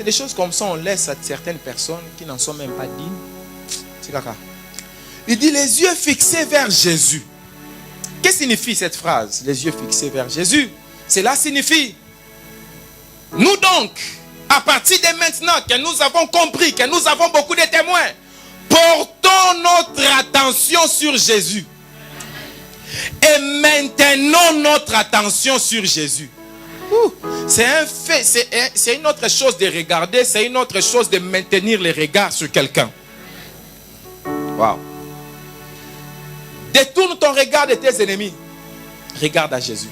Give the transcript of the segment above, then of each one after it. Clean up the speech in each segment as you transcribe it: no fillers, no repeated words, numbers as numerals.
C'est des choses comme ça, on laisse à certaines personnes qui n'en sont même pas dignes. C'est caca. Il dit les yeux fixés vers Jésus. Qu'est-ce que signifie cette phrase? Les yeux fixés vers Jésus. Cela signifie, nous donc, à partir de maintenant que nous avons compris, que nous avons beaucoup de témoins, portons notre attention sur Jésus. Et maintenons notre attention sur Jésus. C'est un fait, c'est une autre chose de regarder, c'est une autre chose de maintenir les regards sur quelqu'un. Wow. Détourne ton regard de tes ennemis. Regarde à Jésus.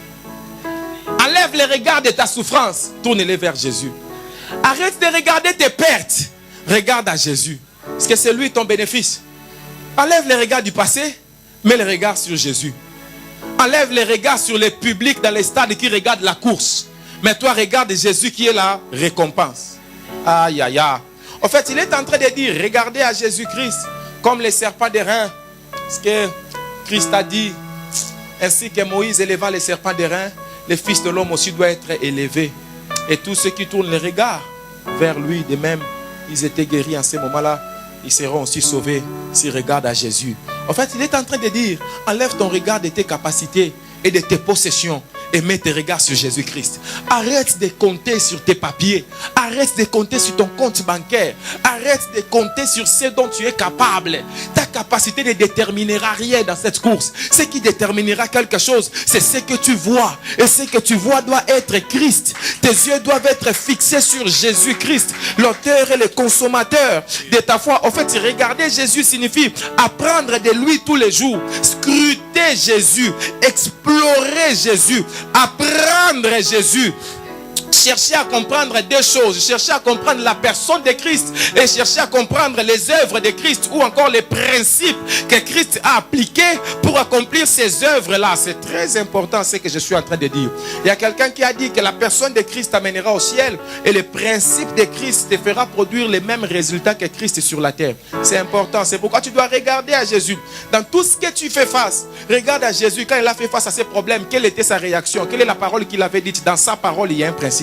Enlève les regards de ta souffrance. Tourne-les vers Jésus. Arrête de regarder tes pertes. Regarde à Jésus. Parce que c'est lui ton bénéfice. Enlève les regards du passé. Mets les regards sur Jésus. Enlève les regards sur les publics dans les stades qui regardent la course. Mais toi, regarde Jésus qui est la récompense. Aïe, aïe, aïe. En fait, il est en train de dire, regardez à Jésus-Christ comme les serpents d'airain. Ce que Christ a dit, ainsi que Moïse élevant les serpents d'airain, le Fils de l'homme aussi doit être élevé. Et tous ceux qui tournent les regards vers lui, de même, ils étaient guéris en ce moment-là, ils seront aussi sauvés s'ils regardent à Jésus. En fait, il est en train de dire, enlève ton regard de tes capacités et de tes possessions et mets tes regards sur Jésus-Christ. Arrête de compter sur tes papiers. Arrête de compter sur ton compte bancaire. Arrête de compter sur ce dont tu es capable. Ta capacité ne déterminera rien dans cette course. Ce qui déterminera quelque chose, c'est ce que tu vois. Et ce que tu vois doit être Christ. Tes yeux doivent être fixés sur Jésus-Christ, l'auteur et le consommateur de ta foi. En fait, regarder Jésus signifie apprendre de lui tous les jours. Scruter Jésus. Explorer Jésus. Apprendre Jésus. Chercher à comprendre deux choses. Chercher à comprendre la personne de Christ et chercher à comprendre les œuvres de Christ ou encore les principes que Christ a appliqués pour accomplir ces œuvres-là. C'est très important ce que je suis en train de dire. Il y a quelqu'un qui a dit que la personne de Christ t'amènera au ciel et le principe de Christ te fera produire les mêmes résultats que Christ sur la terre. C'est important. C'est pourquoi tu dois regarder à Jésus. Dans tout ce que tu fais face, regarde à Jésus. Quand il a fait face à ces problèmes, quelle était sa réaction? Quelle est la parole qu'il avait dite? Dans sa parole, il y a un principe.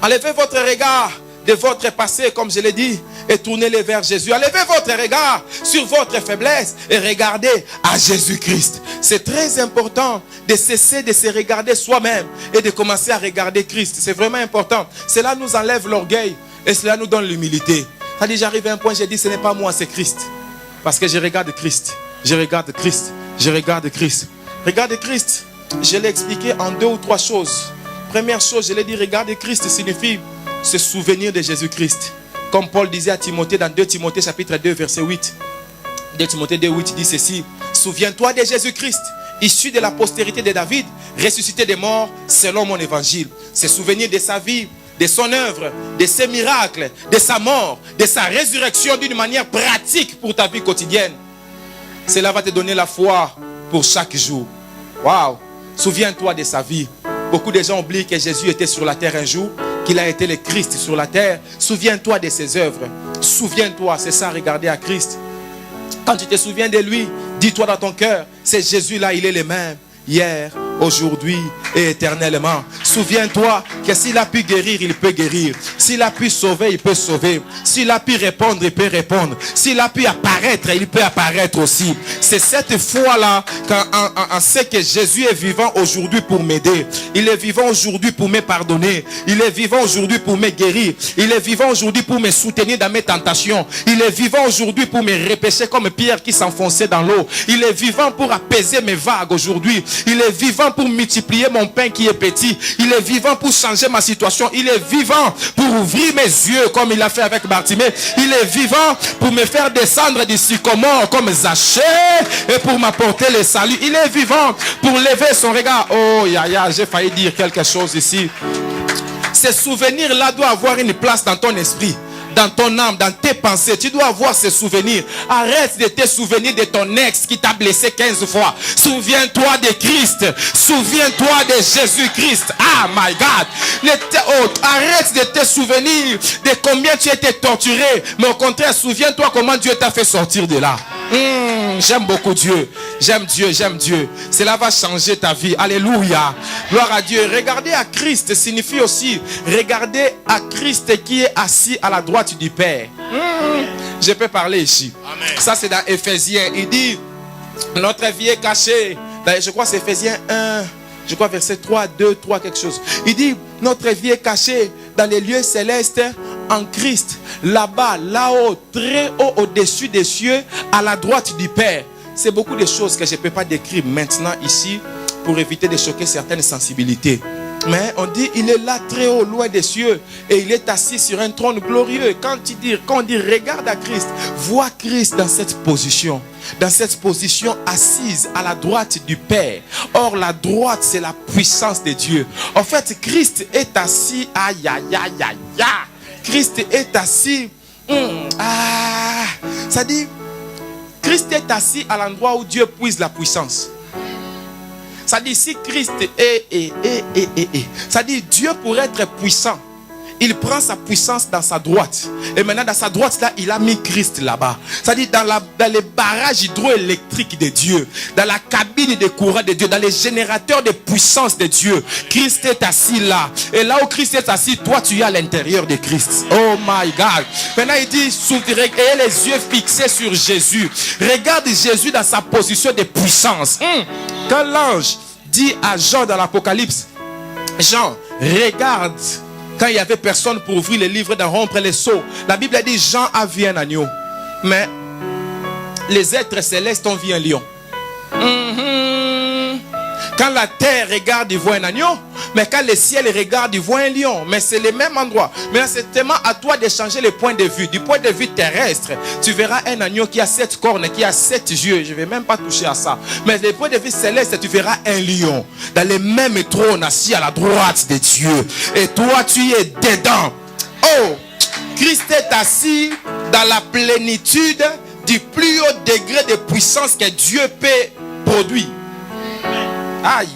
Enlevez votre regard de votre passé, comme je l'ai dit, et tournez-les vers Jésus. Enlevez votre regard sur votre faiblesse et regardez à Jésus-Christ. C'est très important de cesser de se regarder soi-même et de commencer à regarder Christ. C'est vraiment important. Cela nous enlève l'orgueil et cela nous donne l'humilité. C'est-à-dire, j'arrive à un point, j'ai dit, ce n'est pas moi, c'est Christ. Parce que je regarde Christ. Je regarde Christ. Je regarde Christ. Regarde Christ. Je l'ai expliqué en 2 ou 3 choses. Première chose, je l'ai dit, regarder Christ signifie se souvenir de Jésus-Christ. Comme Paul disait à Timothée dans 2 Timothée chapitre 2 verset 8. 2 Timothée 2, 8 dit ceci. Souviens-toi de Jésus-Christ, issu de la postérité de David, ressuscité des morts selon mon évangile. Se souvenir de sa vie, de son œuvre, de ses miracles, de sa mort, de sa résurrection d'une manière pratique pour ta vie quotidienne. Cela va te donner la foi pour chaque jour. Waouh! Souviens-toi de sa vie. Beaucoup de gens oublient que Jésus était sur la terre un jour, qu'il a été le Christ sur la terre. Souviens-toi de ses œuvres. Souviens-toi, c'est ça, regarder à Christ. Quand tu te souviens de lui, dis-toi dans ton cœur, c'est Jésus-là, il est le même, hier, aujourd'hui et éternellement. Souviens-toi que s'il a pu guérir, il peut guérir. S'il a pu sauver, il peut sauver. S'il a pu répondre, il peut répondre. S'il a pu apparaître, il peut apparaître aussi. C'est cette foi-là qu'on sait que Jésus est vivant aujourd'hui pour m'aider. Il est vivant aujourd'hui pour me pardonner. Il est vivant aujourd'hui pour me guérir. Il est vivant aujourd'hui pour me soutenir dans mes tentations. Il est vivant aujourd'hui pour me repêcher comme Pierre qui s'enfonçait dans l'eau. Il est vivant pour apaiser mes vagues aujourd'hui. Il est vivant pour multiplier mon pain qui est petit. Il est vivant pour changer ma situation. Il est vivant pour ouvrir mes yeux comme il a fait avec Bartimée. Il est vivant pour me faire descendre du sycomore comme Zachée et pour m'apporter le salut. Il est vivant pour lever son regard. Oh, j'ai failli dire quelque chose ici. Ces souvenirs-là doivent avoir une place dans ton esprit, dans ton âme, dans tes pensées. Tu dois avoir ces souvenirs. Arrête de te souvenir de ton ex qui t'a blessé 15 fois. Souviens-toi de Christ. Souviens-toi de Jésus-Christ. Ah, my God. Arrête de te souvenir de combien tu étais torturé. Mais au contraire, souviens-toi comment Dieu t'a fait sortir de là. J'aime beaucoup Dieu. J'aime Dieu, j'aime Dieu. Cela va changer ta vie. Alléluia. Gloire à Dieu. Regarder à Christ signifie aussi regarder à Christ qui est assis à la droite du Père. Je peux parler ici. Amen. Ça c'est dans Éphésiens. Il dit, notre vie est cachée. Je crois que c'est Éphésiens 1. Je crois verset 3, 2, 3, quelque chose. Il dit, notre vie est cachée dans les lieux célestes en Christ. Là-bas, là-haut, très haut au-dessus des cieux, à la droite du Père. C'est beaucoup de choses que je ne peux pas décrire maintenant ici pour éviter de choquer certaines sensibilités. Mais on dit, il est là très haut, loin des cieux, et il est assis sur un trône glorieux. Quand on dit, regarde à Christ, vois Christ dans cette position assise à la droite du Père. Or, la droite, c'est la puissance de Dieu. En fait, Christ est assis, aïe, aïe, aïe, aïe, aïe. Christ est assis, ça dit, Christ est assis à l'endroit où Dieu puise la puissance. Ça dit, si Christ ça dit, Dieu pour être puissant, il prend sa puissance dans sa droite. Et maintenant, dans sa droite, là, il a mis Christ là-bas. Ça dit, dans les barrages hydroélectriques de Dieu, dans la cabine de courant de Dieu, dans les générateurs de puissance de Dieu, Christ est assis là. Et là où Christ est assis, toi, tu es à l'intérieur de Christ. Oh my God. Maintenant, il dit, ayez les yeux fixés sur Jésus. Regarde Jésus dans sa position de puissance. Quand l'ange dit à Jean dans l'Apocalypse, Jean, regarde. Quand il n'y avait personne pour ouvrir les livres, d'en rompre les sceaux, la Bible a dit, Jean a vu un agneau. Mais les êtres célestes ont vu un lion. Quand la terre regarde, il voit un agneau. Mais quand le ciel regarde, il voit un lion. Mais c'est le même endroit. Mais c'est tellement à toi de changer le point de vue. Du point de vue terrestre, tu verras un agneau qui a 7 cornes, qui a 7 yeux. Je ne vais même pas toucher à ça. Mais du point de vue céleste, tu verras un lion. Dans le même trône, assis à la droite de Dieu. Et toi, tu es dedans. Oh, Christ est assis dans la plénitude du plus haut degré de puissance que Dieu peut produire. Aïe.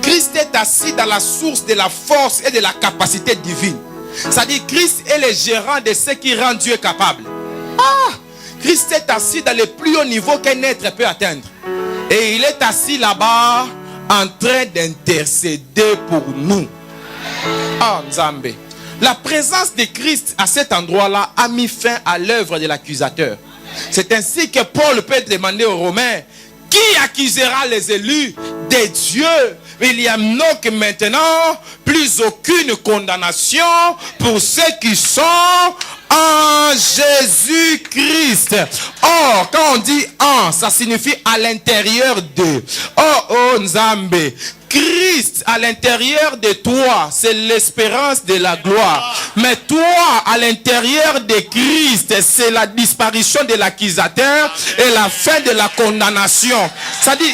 Christ est assis dans la source de la force et de la capacité divine. C'est-à-dire Christ est le gérant de ce qui rend Dieu capable. Christ est assis dans le plus haut niveau qu'un être peut atteindre. Et il est assis là-bas en train d'intercéder pour nous. Nzambe. La présence de Christ à cet endroit-là a mis fin à l'œuvre de l'accusateur. C'est ainsi que Paul peut demander aux Romains, qui accusera les élus de Dieu? Il y a donc maintenant plus aucune condamnation pour ceux qui sont en Jésus-Christ. Or, quand on dit en, ça signifie à l'intérieur de. Oh, Nzambe. Christ à l'intérieur de toi, c'est l'espérance de la gloire. Mais toi, à l'intérieur de Christ, c'est la disparition de l'accusateur et la fin de la condamnation. C'est-à-dire,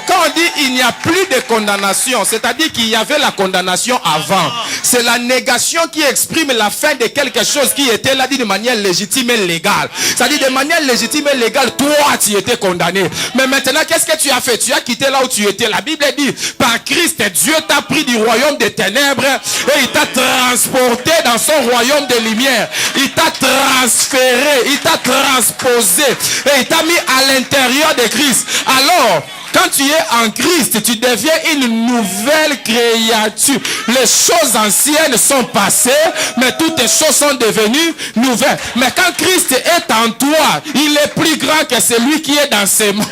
quand on dit il n'y a plus de condamnation, c'est-à-dire qu'il y avait la condamnation avant. C'est la négation qui exprime la fin de quelque chose qui était là dit de manière légitime et légale. C'est-à-dire de manière légitime et légale, toi tu étais condamné. Mais maintenant, qu'est-ce que tu as fait? Tu as quitté là où tu étais. La Bible dit, par Christ, Dieu t'a pris du royaume des ténèbres et il t'a transporté dans son royaume de lumière. Il t'a transféré, il t'a transposé et il t'a mis à l'intérieur de Christ. Alors, quand tu es en Christ, tu deviens une nouvelle créature. Les choses anciennes sont passées, mais toutes les choses sont devenues nouvelles. Mais quand Christ est en toi, il est plus grand que celui qui est dans ses mains.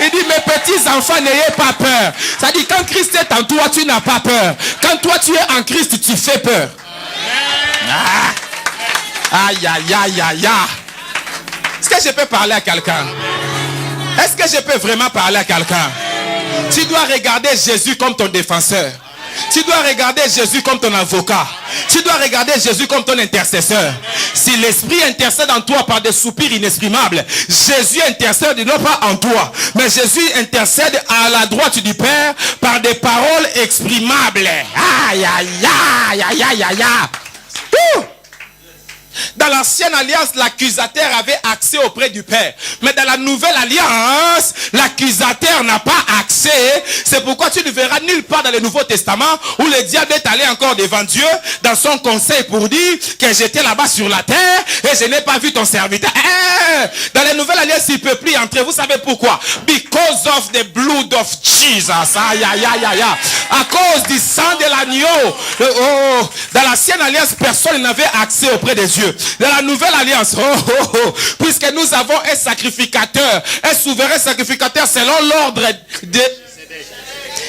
Il dit, mes petits enfants, n'ayez pas peur. Ça dit, quand Christ est en toi, tu n'as pas peur. Quand toi, tu es en Christ, tu fais peur. Aïe, aïe, aïe, aïe, aïe. Est-ce que je peux parler à quelqu'un? Est-ce que je peux vraiment parler à quelqu'un? Tu dois regarder Jésus comme ton défenseur. Tu dois regarder Jésus comme ton avocat. Tu dois regarder Jésus comme ton intercesseur. Si l'Esprit intercède en toi par des soupirs inexprimables, Jésus intercède non pas en toi, mais Jésus intercède à la droite du Père par des paroles exprimables. Aïe, aïe, aïe, aïe, aïe, aïe, aïe. Dans l'ancienne alliance, l'accusateur avait accès auprès du Père. Mais dans la nouvelle alliance, l'accusateur n'a pas accès. C'est pourquoi tu ne verras nulle part dans le Nouveau Testament où le diable est allé encore devant Dieu dans son conseil pour dire que j'étais là-bas sur la terre et je n'ai pas vu ton serviteur. Dans la nouvelle alliance, il ne peut plus entrer. Vous savez pourquoi? Because of the blood of Jesus. Aïe, aïe, aïe, aïe. À cause du sang de l'agneau. Dans l'ancienne alliance, personne n'avait accès auprès de Dieu. Dans la nouvelle alliance, puisque nous avons un sacrificateur, un souverain sacrificateur selon l'ordre de...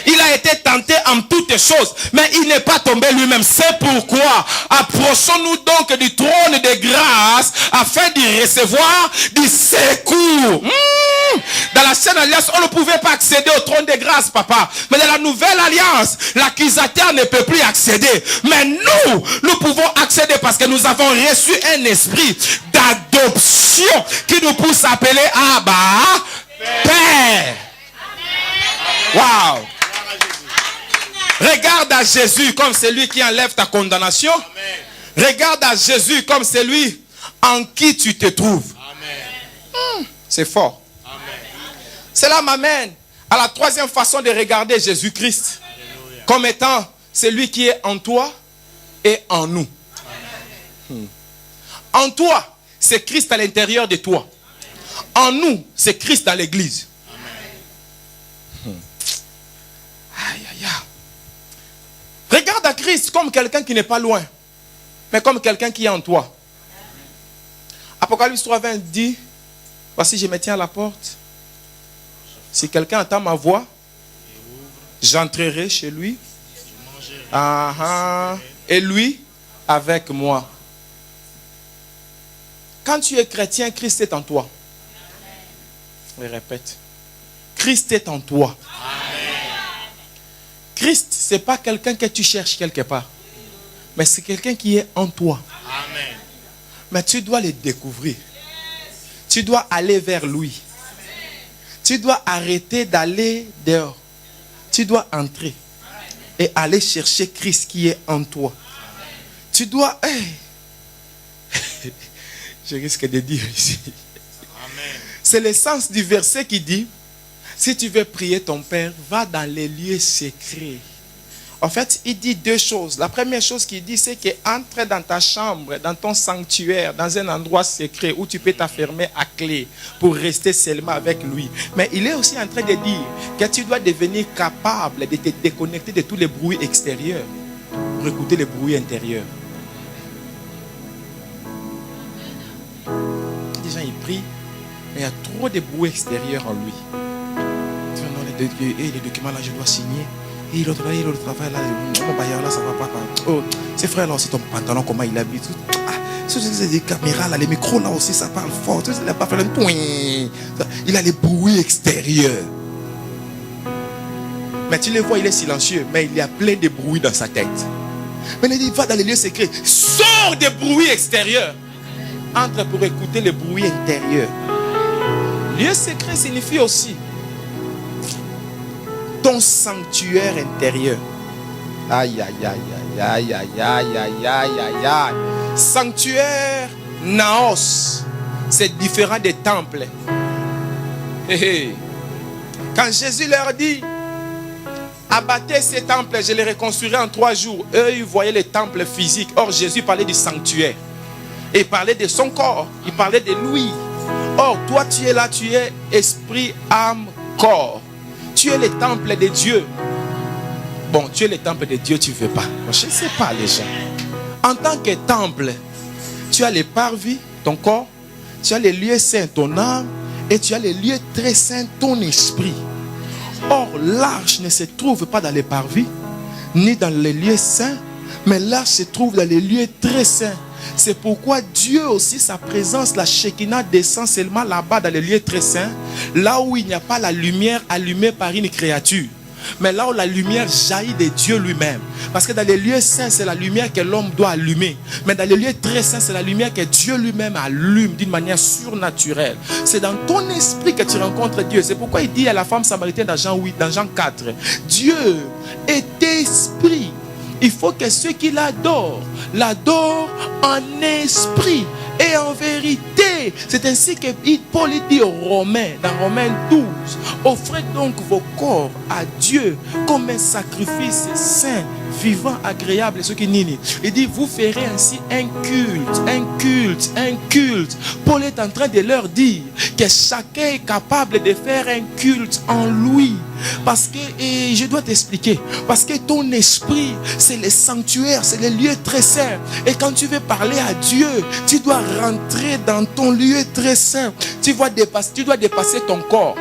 Il a été tenté en toutes choses, mais il n'est pas tombé lui-même. C'est pourquoi approchons-nous donc du trône de grâce afin d'y recevoir du secours. Dans l'ancienne alliance, on ne pouvait pas accéder au trône de grâce, papa. Mais dans la nouvelle alliance, l'accusateur ne peut plus accéder. Mais nous pouvons accéder parce que nous avons reçu un esprit d'adoption qui nous pousse à appeler Abba, Père. Waouh! Regarde à Jésus comme celui qui enlève ta condamnation. Amen. Regarde à Jésus comme celui en qui tu te trouves. C'est fort. Amen. Cela m'amène à la troisième façon de regarder Jésus-Christ comme étant celui qui est en toi et en nous. En toi, c'est Christ à l'intérieur de toi. En nous, c'est Christ dans l'église. Aïe, aïe, aïe. Regarde à Christ comme quelqu'un qui n'est pas loin, mais comme quelqu'un qui est en toi. Apocalypse 3:20 dit, voici je me tiens à la porte. Si quelqu'un entend ma voix, j'entrerai chez lui. Et lui avec moi. Quand tu es chrétien, Christ est en toi. Je répète. Christ est en toi. Christ, ce n'est pas quelqu'un que tu cherches quelque part. Mais c'est quelqu'un qui est en toi. Amen. Mais tu dois le découvrir. Tu dois aller vers lui. Tu dois arrêter d'aller dehors. Tu dois entrer. Et aller chercher Christ qui est en toi. Tu dois... Je risque de dire ici. C'est le sens du verset qui dit... Si tu veux prier ton Père, va dans les lieux secrets. En fait, il dit deux choses. La première chose qu'il dit, c'est qu'entre dans ta chambre, dans ton sanctuaire, dans un endroit secret où tu peux t'affermer à clé pour rester seulement avec lui. Mais il est aussi en train de dire que tu dois devenir capable de te déconnecter de tous les bruits extérieurs pour écouter les bruits intérieurs. Les gens, ils prient, mais il y a trop de bruits extérieurs en lui. Et les documents là je dois signer et l'autre travail là mon bailleur là ça va pas. Oh, ces frères là aussi ton pantalon comment il habite. C'est des caméras là, les micros là aussi ça parle fort. Il a pas fait il a les bruits extérieurs. Mais tu le vois, il est silencieux, mais il y a plein de bruits dans sa tête. Mais il dit va dans les lieux secrets, sors des bruits extérieurs, entre pour écouter les bruits intérieurs. Lieu secret signifie aussi ton sanctuaire intérieur. Aïe, aïe, aïe, aïe, aïe, aïe, aïe, aïe, aïe, aïe. Sanctuaire, naos, c'est différent des temples. Quand Jésus leur dit, abattez ces temples, je les reconstruirai en 3 jours. Eux, ils voyaient les temples physiques. Or, Jésus parlait du sanctuaire. Et il parlait de son corps. Il parlait de lui. Or, toi, tu es là, tu es esprit, âme, corps. Tu es le temple de Dieu. Bon, tu es le temple de Dieu, tu ne veux pas. Je ne sais pas les gens. En tant que temple, tu as les parvis, ton corps. Tu as les lieux saints, ton âme. Et tu as les lieux très saints, ton esprit. Or, l'arche ne se trouve pas dans les parvis, ni dans les lieux saints. Mais l'arche se trouve dans les lieux très saints. C'est pourquoi Dieu aussi, sa présence, la Shekinah descend seulement là-bas dans les lieux très saints, là où il n'y a pas la lumière allumée par une créature, mais là où la lumière jaillit de Dieu lui-même. Parce que dans les lieux saints, c'est la lumière que l'homme doit allumer. Mais dans les lieux très saints, c'est la lumière que Dieu lui-même allume d'une manière surnaturelle. C'est dans ton esprit que tu rencontres Dieu. C'est pourquoi il dit à la femme samaritaine dans Jean 8, dans Jean 4, Dieu est esprit. Il faut que ceux qui l'adorent en esprit Et en vérité, c'est ainsi que Paul dit aux Romains, dans Romains 12, offrez donc vos corps à Dieu comme un sacrifice saint, vivant, agréable. Ce qui nini. Il dit, vous ferez ainsi un culte. Paul est en train de leur dire que chacun est capable de faire un culte en lui. Parce que, et je dois t'expliquer, parce que ton esprit, c'est le sanctuaire, c'est le lieu très saint. Et quand tu veux parler à Dieu, tu dois rentrer dans ton lieu très saint. Tu dois dépasser ton corps.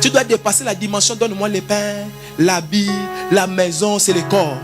Tu dois dépasser la dimension, donne-moi les pains, l'habit, la maison, c'est le corps.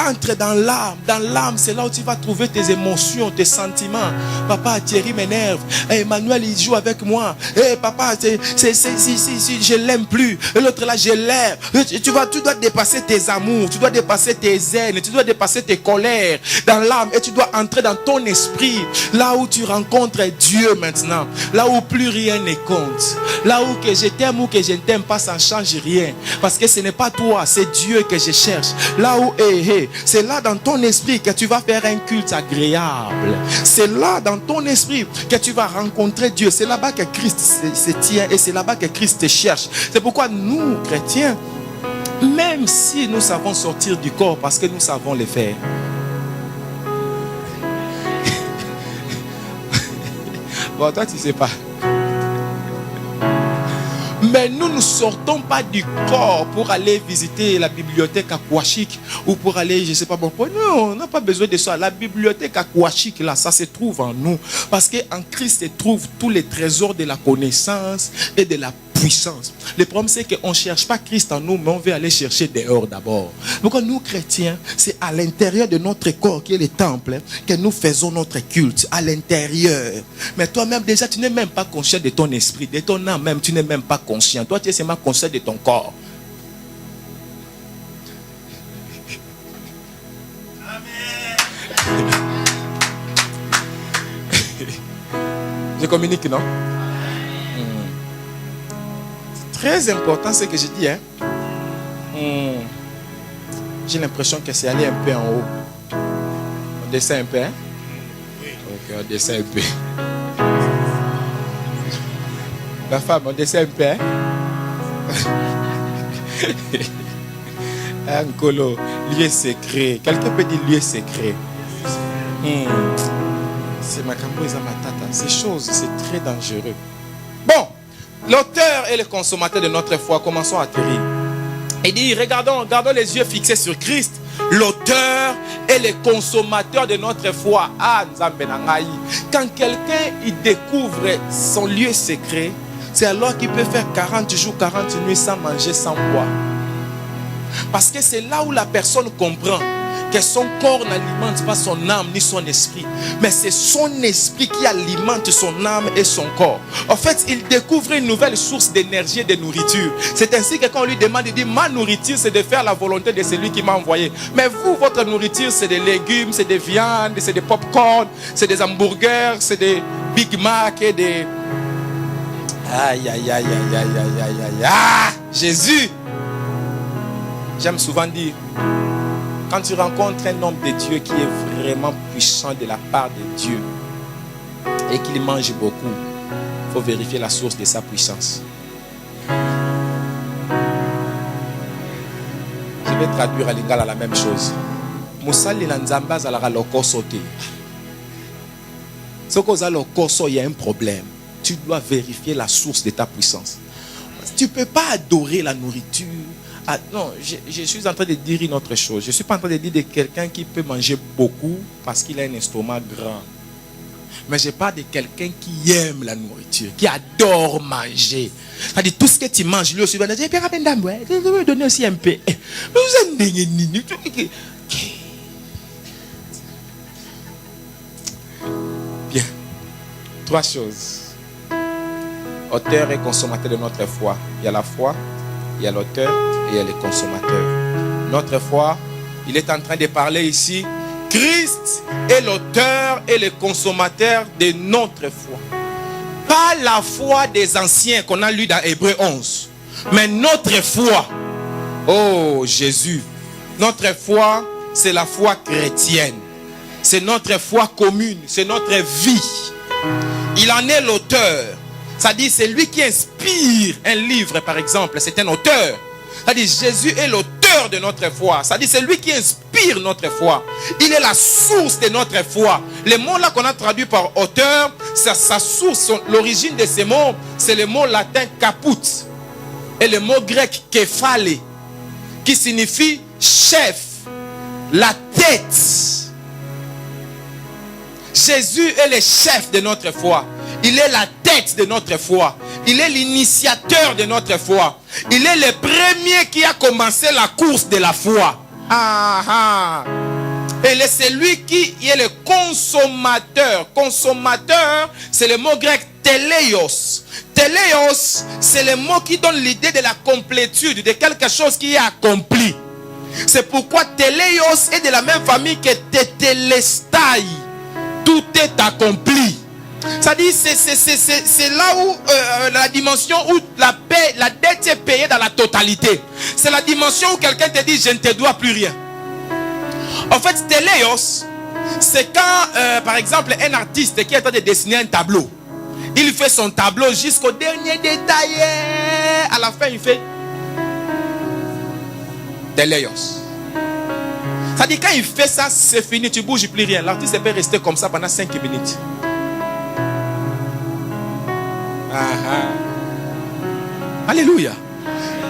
Entre dans l'âme. Dans l'âme, c'est là où tu vas trouver tes émotions, tes sentiments. Papa, Thierry m'énerve. Emmanuel, il joue avec moi. Papa, je l'aime plus. Et l'autre là, je l'aime. Tu dois dépasser tes amours. Tu dois dépasser tes haines. Tu dois dépasser tes colères. Dans l'âme. Et tu dois entrer dans ton esprit. Là où tu rencontres Dieu maintenant. Là où plus rien ne compte. Là où que je t'aime ou que je ne t'aime pas, ça ne change rien. Parce que ce n'est pas toi, c'est Dieu que je cherche. Là où, c'est là dans ton esprit que tu vas faire un culte agréable. C'est là dans ton esprit que tu vas rencontrer Dieu. C'est là-bas que Christ se tient et c'est là-bas que Christ te cherche. C'est pourquoi nous, chrétiens, même si nous savons sortir du corps parce que nous savons le faire. Bon, toi, tu ne sais pas. Mais nous ne sortons pas du corps pour aller visiter la bibliothèque aquatique ou pour aller, je ne sais pas, bon, non, on n'a pas besoin de ça. La bibliothèque aquatique, là, ça se trouve en nous. Parce qu'en Christ se trouvent tous les trésors de la connaissance et de la puissance. Le problème, c'est qu'on ne cherche pas Christ en nous, mais on veut aller chercher dehors d'abord. Donc, nous, chrétiens, c'est à l'intérieur de notre corps, qui est le temple, que nous faisons notre culte, à l'intérieur. Mais toi-même, déjà, tu n'es même pas conscient de ton esprit, de ton âme même, tu n'es même pas conscient. Toi, tu es seulement conscient de ton corps. Amen. Je communique, non? Très important ce que je dis. J'ai l'impression que c'est aller un peu en haut. On descend un peu. Ok, on descend un peu. La femme, on descend un peu. Un colo, lieu secret. Quelqu'un peut dire lieu secret. C'est ma camboise à ma tata. Ces choses, c'est très dangereux. Bon. L'auteur et le consommateur de notre foi, commençons à atterrir. Il dit, gardons les yeux fixés sur Christ, l'auteur et le consommateur de notre foi. Quand quelqu'un il découvre son lieu secret, c'est alors qu'il peut faire 40 jours, 40 nuits sans manger, sans boire. Parce que c'est là où la personne comprend que son corps n'alimente pas son âme ni son esprit, mais c'est son esprit qui alimente son âme et son corps. En fait, il découvre une nouvelle source d'énergie et de nourriture. C'est ainsi que quand on lui demande, il dit, ma nourriture c'est de faire la volonté de celui qui m'a envoyé. Mais vous, votre nourriture c'est des légumes, c'est des viandes, c'est des pop-corn, c'est des hamburgers, c'est des Big Mac et des... Aïe, aïe, aïe, aïe, aïe, aïe, aïe, aïe. Ah, Jésus! J'aime souvent dire, quand tu rencontres un homme de Dieu qui est vraiment puissant de la part de Dieu et qu'il mange beaucoup, il faut vérifier la source de sa puissance. Je vais traduire à l'ingala la même chose. Moussali Lanzamba zalara lokosote. Ce que za lokoso, il y a un problème. Tu dois vérifier la source de ta puissance. Tu ne peux pas adorer la nourriture. Ah, non, je suis en train de dire une autre chose. Je ne suis pas en train de dire de quelqu'un qui peut manger beaucoup parce qu'il a un estomac grand. Mais je parle de quelqu'un qui aime la nourriture, qui adore manger. C'est-à-dire tout ce que tu manges, lui aussi, il va dire, je vais donner aussi un peu. Bien. 3 choses. Auteur et consommateur de notre foi. Il y a la foi, il y a l'auteur et il y a le consommateur. Notre foi, il est en train de parler ici. Christ est l'auteur et le consommateur de notre foi. Pas la foi des anciens qu'on a lu dans Hébreux 11. Mais notre foi. Oh Jésus. Notre foi, c'est la foi chrétienne. c'est notre foi commune, c'est notre vie. Il en est l'auteur. C'est-à-dire, c'est lui qui inspire un livre, par exemple. C'est un auteur. C'est-à-dire, Jésus est l'auteur de notre foi. C'est-à-dire, c'est lui qui inspire notre foi. Il est la source de notre foi. Les mots là qu'on a traduit par auteur, sa source, l'origine de ces mots, c'est le mot latin caput et le mot grec kephale, qui signifie chef, la tête. Jésus est le chef de notre foi. Il est la tête de notre foi. Il est l'initiateur de notre foi. Il est le premier qui a commencé la course de la foi. Et c'est lui qui est le consommateur. Consommateur, c'est le mot grec teleios. Teleios, c'est le mot qui donne l'idée de la complétude, de quelque chose qui est accompli. C'est pourquoi teleios est de la même famille que tetelestai. Tout est accompli. C'est-à-dire, c'est là où la dimension où la dette est payée dans la totalité. C'est la dimension où quelqu'un te dit, je ne te dois plus rien. En fait, teleios, c'est quand, par exemple, un artiste qui est en train de dessiner un tableau. Il fait son tableau jusqu'au dernier détail. À la fin, il fait teleios. C'est-à-dire, quand il fait ça, c'est fini, tu ne bouges plus rien. L'artiste peut rester comme ça pendant 5 minutes. Alléluia.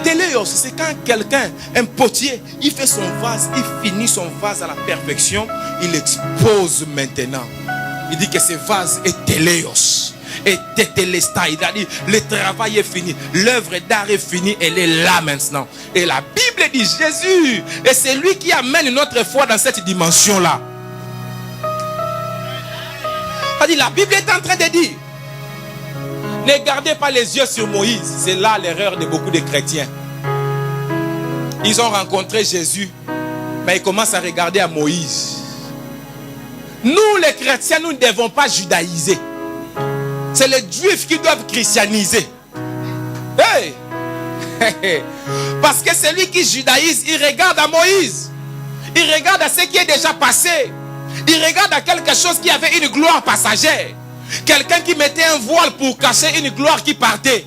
Teleios, c'est quand quelqu'un, un potier, il fait son vase, il finit son vase à la perfection, il expose maintenant. Il dit que ce vase est teleios. Et tetelestai, c'est-à-dire le travail est fini, l'œuvre d'art est finie, elle est là maintenant. Et la Bible dit Jésus, et c'est lui qui amène notre foi dans cette dimension-là. C'est-à-dire, la Bible est en train de dire, ne gardez pas les yeux sur Moïse. C'est là l'erreur de beaucoup de chrétiens. Ils ont rencontré Jésus, mais ils commencent à regarder à Moïse. Nous les chrétiens, nous ne devons pas judaïser. C'est les juifs qui doivent christianiser. Hey! Parce que celui qui judaïse, il regarde à Moïse. Il regarde à ce qui est déjà passé. Il regarde à quelque chose qui avait une gloire passagère. Quelqu'un qui mettait un voile pour cacher une gloire qui partait.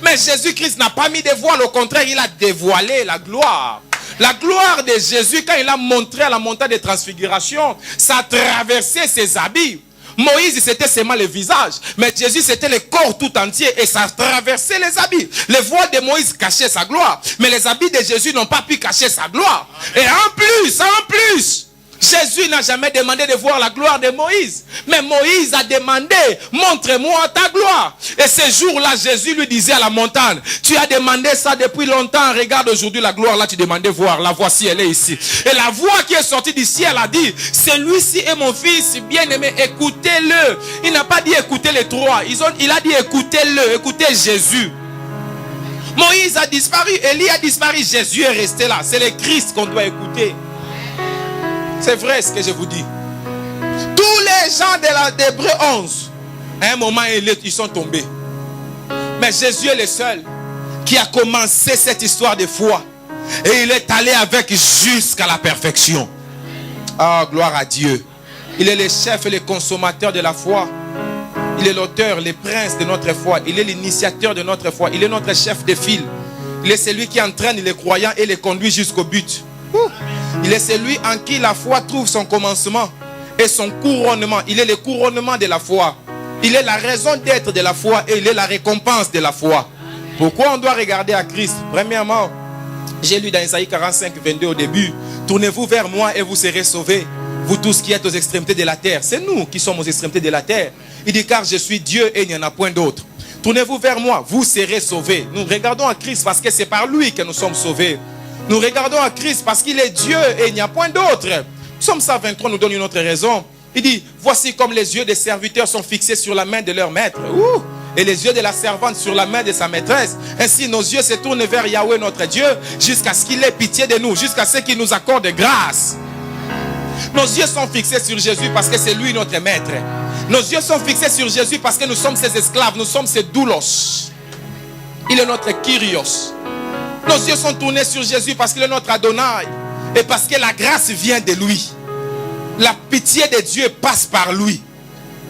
Mais Jésus-Christ n'a pas mis de voile. Au contraire, il a dévoilé la gloire. La gloire de Jésus, quand il a montré à la montagne de transfiguration, ça a traversé ses habits. Moïse, c'était seulement le visage. Mais Jésus, c'était le corps tout entier. Et ça a traversé les habits. Le voile de Moïse cachait sa gloire. Mais les habits de Jésus n'ont pas pu cacher sa gloire. Et en plus, Jésus n'a jamais demandé de voir la gloire de Moïse. Mais Moïse a demandé, montre-moi ta gloire. Et ce jour-là, Jésus lui disait à la montagne, tu as demandé ça depuis longtemps. Regarde aujourd'hui la gloire là, tu demandais voir. La voici, elle est ici. Et la voix qui est sortie du ciel a dit, celui-ci est mon fils bien-aimé, écoutez-le. Il n'a pas dit écoutez les trois. Il a dit écoutez-le, écoutez Jésus. Moïse a disparu, Élie a disparu, Jésus est resté là. C'est le Christ qu'on doit écouter. C'est vrai ce que je vous dis. Tous les gens d'Hébreux 11, à un moment, ils sont tombés. Mais Jésus est le seul qui a commencé cette histoire de foi. Et il est allé avec jusqu'à la perfection. Ah, gloire à Dieu. Il est le chef et le consommateur de la foi. Il est l'auteur, le prince de notre foi. Il est l'initiateur de notre foi. Il est notre chef de file. Il est celui qui entraîne les croyants et les conduit jusqu'au but. Il est celui en qui la foi trouve son commencement et son couronnement. Il est le couronnement de la foi. Il est la raison d'être de la foi et il est la récompense de la foi. Pourquoi on doit regarder à Christ? Premièrement, j'ai lu dans Isaïe 45, 22 au début, tournez-vous vers moi et vous serez sauvés, vous tous qui êtes aux extrémités de la terre. C'est nous qui sommes aux extrémités de la terre. Il dit car je suis Dieu et il n'y en a point d'autre. Tournez-vous vers moi, vous serez sauvés. Nous regardons à Christ parce que c'est par lui que nous sommes sauvés. Nous regardons à Christ parce qu'il est Dieu et il n'y a point d'autre. Psaume 123 nous donne une autre raison. Il dit, voici comme les yeux des serviteurs sont fixés sur la main de leur maître. Et les yeux de la servante sur la main de sa maîtresse. Ainsi nos yeux se tournent vers Yahweh notre Dieu jusqu'à ce qu'il ait pitié de nous, jusqu'à ce qu'il nous accorde grâce. Nos yeux sont fixés sur Jésus parce que c'est lui notre maître. Nos yeux sont fixés sur Jésus parce que nous sommes ses esclaves, nous sommes ses doulos. Il est notre Kyrios. Nos yeux sont tournés sur Jésus parce qu'il est notre Adonai et parce que la grâce vient de lui. La pitié de Dieu passe par lui.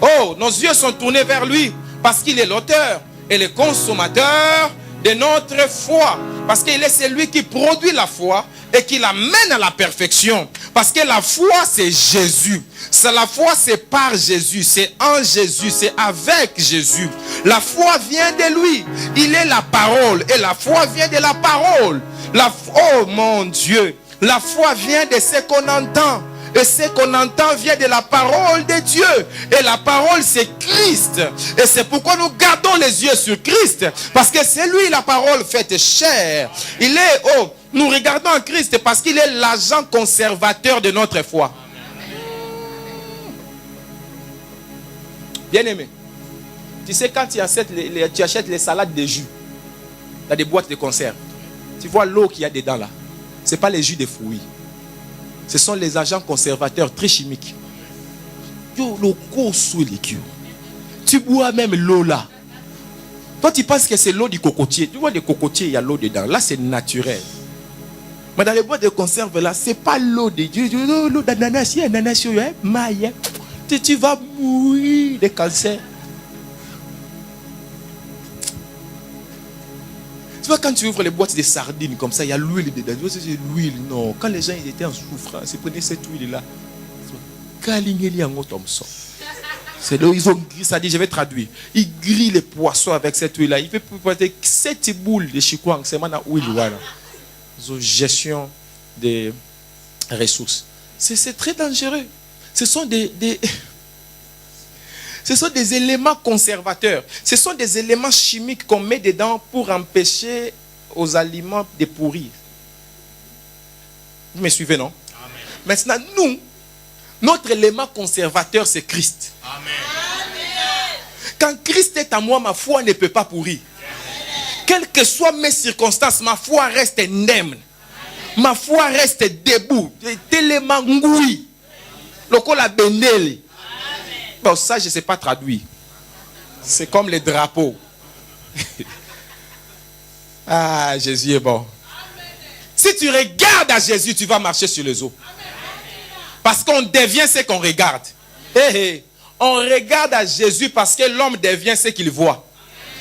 Oh, nos yeux sont tournés vers lui parce qu'il est l'auteur et le consommateur de notre foi. Parce qu'il est celui qui produit la foi et qui l'amène à la perfection. Parce que la foi, c'est Jésus. La foi, c'est par Jésus. C'est en Jésus. C'est avec Jésus. La foi vient de lui. Il est la parole. Et la foi vient de la parole. Oh mon Dieu. La foi vient de ce qu'on entend. Et ce qu'on entend vient de la parole de Dieu. Et la parole, c'est Christ. Et c'est pourquoi nous gardons les yeux sur Christ. Parce que c'est lui la parole faite chair. Il est, nous regardons en Christ parce qu'il est l'agent conservateur de notre foi. Bien aimé. Tu sais, quand tu achètes les salades de jus dans des boîtes de conserve, tu vois l'eau qu'il y a dedans là. Ce n'est pas les jus de fruits. Ce sont les agents conservateurs très chimiques. Tu bois même l'eau là. Toi, tu penses que c'est l'eau du cocotier. Tu vois, les cocotiers, il y a l'eau dedans. Là, c'est naturel. Mais dans les boîtes de conserve là, ce n'est pas l'eau de Dieu. L'eau d'ananas, tu vas mourir de cancer. Tu vois, quand tu ouvres les boîtes de sardines comme ça, il y a l'huile dedans. Tu vois, c'est l'huile. Non, quand les gens ils étaient en souffrance, ils prenaient cette huile-là. C'est là où ils ont grillé, ça dit, je vais traduire. Ils grillent les poissons avec cette huile-là. Il fait peut-être 7 boules de chikwang, c'est maintenant huile. Voilà. Gestion des ressources. C'est très dangereux. Ce sont ce sont des éléments conservateurs. Ce sont des éléments chimiques qu'on met dedans pour empêcher aux aliments de pourrir. Vous me suivez, non? Amen. Maintenant, nous, notre élément conservateur, c'est Christ. Amen. Quand Christ est à moi, ma foi ne peut pas pourrir. Quelles que soient mes circonstances, ma foi reste indemne. Ma foi reste debout. Tellement ngoui. Lokola bendele. Bon, ça, je ne sais pas traduire. C'est comme les drapeaux. Ah, Jésus est bon. Si tu regardes à Jésus, tu vas marcher sur les eaux. Parce qu'on devient ce qu'on regarde. On regarde à Jésus parce que l'homme devient ce qu'il voit.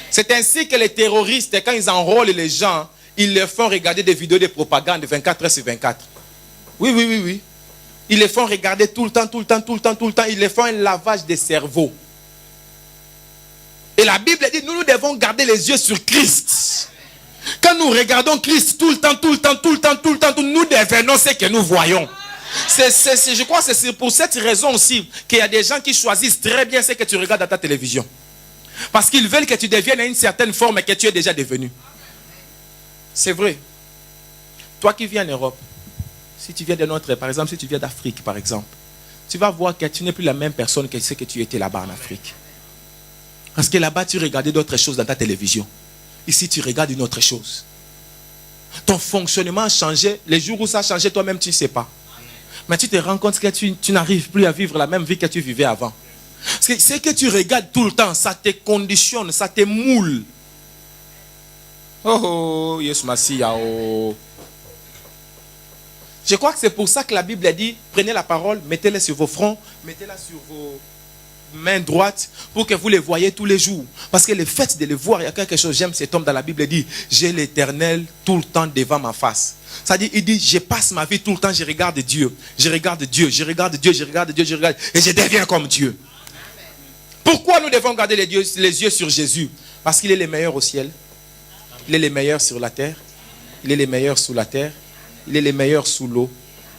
C'est ainsi que les terroristes, quand ils enrôlent les gens, ils leur font regarder des vidéos de propagande 24 heures sur 24. Oui. Ils les font regarder tout le temps. Ils les font un lavage des cerveaux. Et la Bible dit, nous devons garder les yeux sur Christ. Quand nous regardons Christ tout le temps, nous devenons ce que nous voyons. Je crois que c'est pour cette raison aussi qu'il y a des gens qui choisissent très bien ce que tu regardes dans ta télévision. Parce qu'ils veulent que tu deviennes à une certaine forme et que tu es déjà devenu. C'est vrai. Toi qui viens en Europe, si tu viens de notre, par exemple, si tu viens d'Afrique, par exemple, tu vas voir que tu n'es plus la même personne que ce que tu étais là-bas en Afrique. Parce que là-bas, tu regardais d'autres choses dans ta télévision. Ici, tu regardes une autre chose. Ton fonctionnement a changé. Les jours où ça a changé, toi-même, tu ne sais pas. Mais tu te rends compte que tu n'arrives plus à vivre la même vie que tu vivais avant. Parce que ce que tu regardes tout le temps, ça te conditionne, ça te moule. Oh, yes, Massia, oh. Je crois que c'est pour ça que la Bible a dit, prenez la parole, mettez-la sur vos fronts, mettez-la sur vos mains droites, pour que vous les voyez tous les jours. Parce que le fait de les voir, il y a quelque chose, j'aime cet homme dans la Bible, il dit, j'ai l'Éternel tout le temps devant ma face. Ça dit, il dit, je passe ma vie tout le temps, je regarde Dieu, et je deviens comme Dieu. Pourquoi nous devons garder les yeux sur Jésus? Parce qu'il est le meilleur au ciel, il est le meilleur sur la terre, il est le meilleur sous la terre, il est le meilleur sous l'eau,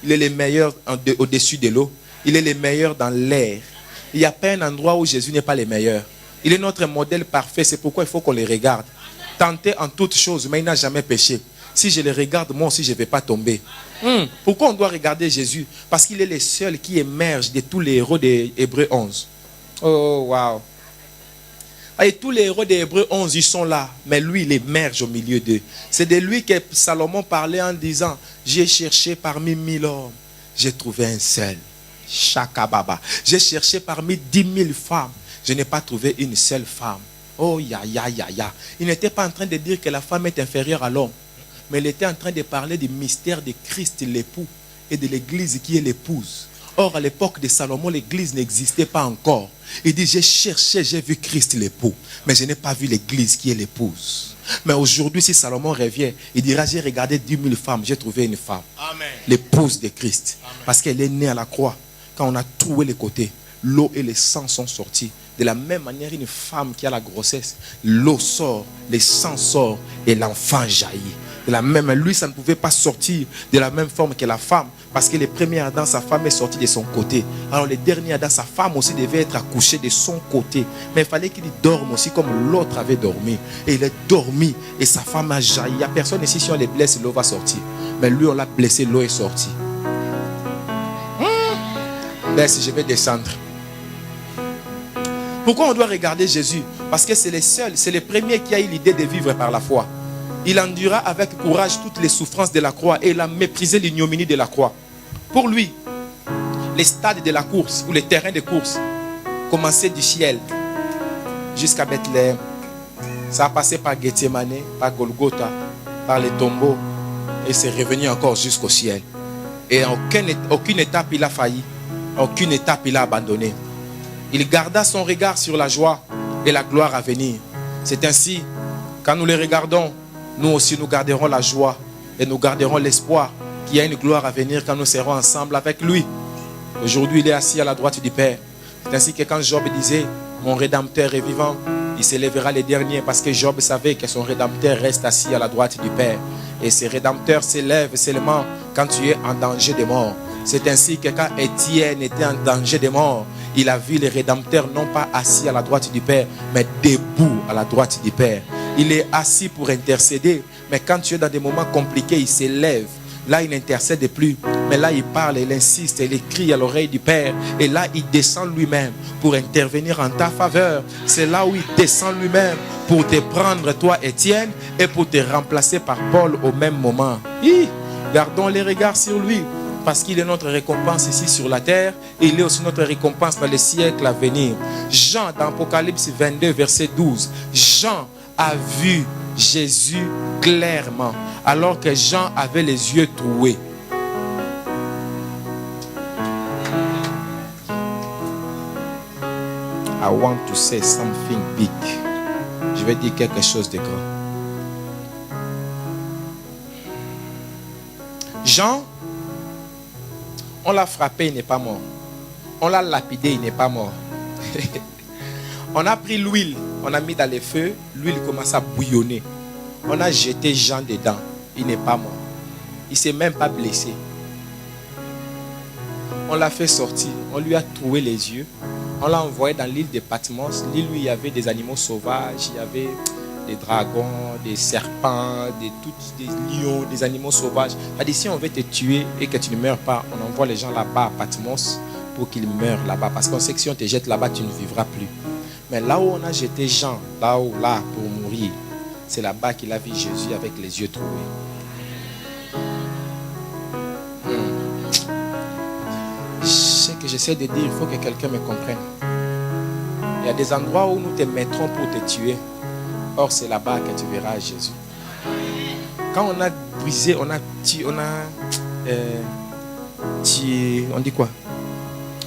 il est le meilleur au-dessus de l'eau, il est le meilleur dans l'air. Il n'y a pas un endroit où Jésus n'est pas le meilleur. Il est notre modèle parfait, c'est pourquoi il faut qu'on le regarde. Tenté en toutes choses, mais il n'a jamais péché. Si je le regarde, moi aussi je ne vais pas tomber. Pourquoi on doit regarder Jésus? Parce qu'il est le seul qui émerge de tous les héros des Hébreux 11. Oh, wow. Et tous les héros des Hébreux 11, ils sont là. Mais lui, il émerge au milieu d'eux. C'est de lui que Salomon parlait en disant, j'ai cherché parmi 1000 hommes, j'ai trouvé un seul. Chakababa. J'ai cherché parmi 10 000 femmes, je n'ai pas trouvé une seule femme. Oh, ya. Il n'était pas en train de dire que la femme est inférieure à l'homme. Mais il était en train de parler du mystère de Christ, l'époux, et de l'église qui est l'épouse. Or, à l'époque de Salomon, l'église n'existait pas encore. Il dit, j'ai cherché, j'ai vu Christ l'époux, mais je n'ai pas vu l'église qui est l'épouse. Mais aujourd'hui, si Salomon revient, il dira, j'ai regardé 10 000 femmes, j'ai trouvé une femme, l'épouse de Christ. Amen. Parce qu'elle est née à la croix. Quand on a trouvé les côtés, l'eau et le sang sont sortis. De la même manière, une femme qui a la grossesse, l'eau sort, le sang sort et l'enfant jaillit. De la même, lui, ça ne pouvait pas sortir de la même forme que la femme, parce que le premier Adam, sa femme est sortie de son côté. Alors le dernier Adam, sa femme aussi devait être accouchée de son côté. Mais il fallait qu'il dorme aussi comme l'autre avait dormi. Et il est dormi et sa femme a jailli. Il n'y a personne ici, si on les blesse, l'eau va sortir. Mais lui, on l'a blessé, l'eau est sortie. Laisse, je vais descendre. Pourquoi on doit regarder Jésus? Parce que c'est le seul, c'est le premier qui a eu l'idée de vivre par la foi. Il endura avec courage toutes les souffrances de la croix et il a méprisé l'ignominie de la croix. Pour lui, les stades de la course ou les terrains de course commençaient du ciel jusqu'à Bethléem. Ça a passé par Gethsemane, par Golgotha, par les tombeaux et c'est revenu encore jusqu'au ciel. Et à aucune étape il a failli, à aucune étape il a abandonné. Il garda son regard sur la joie et la gloire à venir. C'est ainsi, quand nous les regardons, nous aussi nous garderons la joie et nous garderons l'espoir qu'il y a une gloire à venir quand nous serons ensemble avec lui. Aujourd'hui, il est assis à la droite du Père. C'est ainsi que quand Job disait, mon Rédempteur est vivant, il s'élèvera les derniers parce que Job savait que son Rédempteur reste assis à la droite du Père. Et ce Rédempteur s'élève seulement quand tu es en danger de mort. C'est ainsi que quand Étienne était en danger de mort, il a vu le Rédempteur non pas assis à la droite du Père, mais debout à la droite du Père. Il est assis pour intercéder, mais quand tu es dans des moments compliqués, il s'élève. Là, il n'intercède plus, mais là, il parle, il insiste, il crie à l'oreille du Père. Et là, il descend lui-même pour intervenir en ta faveur. C'est là où il descend lui-même pour te prendre, toi, Étienne, et pour te remplacer par Paul au même moment. Gardons les regards sur lui. Parce qu'il est notre récompense ici sur la terre. Et il est aussi notre récompense dans les siècles à venir. Jean, dans Apocalypse 22, verset 12. Jean a vu Jésus clairement. Alors que Jean avait les yeux troués. I want to say something big. Je vais dire quelque chose de grand. Jean, on l'a frappé, il n'est pas mort. On l'a lapidé, il n'est pas mort. On a pris l'huile, on a mis dans le feu, l'huile commence à bouillonner. On a jeté Jean dedans, il n'est pas mort. Il ne s'est même pas blessé. On l'a fait sortir, on lui a troué les yeux. On l'a envoyé dans l'île de Patmos. L'île où il y avait des animaux sauvages, il y avait des dragons, des serpents, des lions, des animaux sauvages. C'est-à-dire, si on veut te tuer et que tu ne meurs pas, on envoie les gens là-bas à Patmos pour qu'ils meurent là-bas. Parce qu'on sait que si on te jette là-bas, tu ne vivras plus. Mais là où on a jeté Jean, là pour mourir, c'est là-bas qu'il a vu Jésus avec les yeux troués. Ce que j'essaie de dire, il faut que quelqu'un me comprenne. Il y a des endroits où nous te mettrons pour te tuer. Or, c'est là-bas que tu verras Jésus. Quand on a brisé, on dit quoi?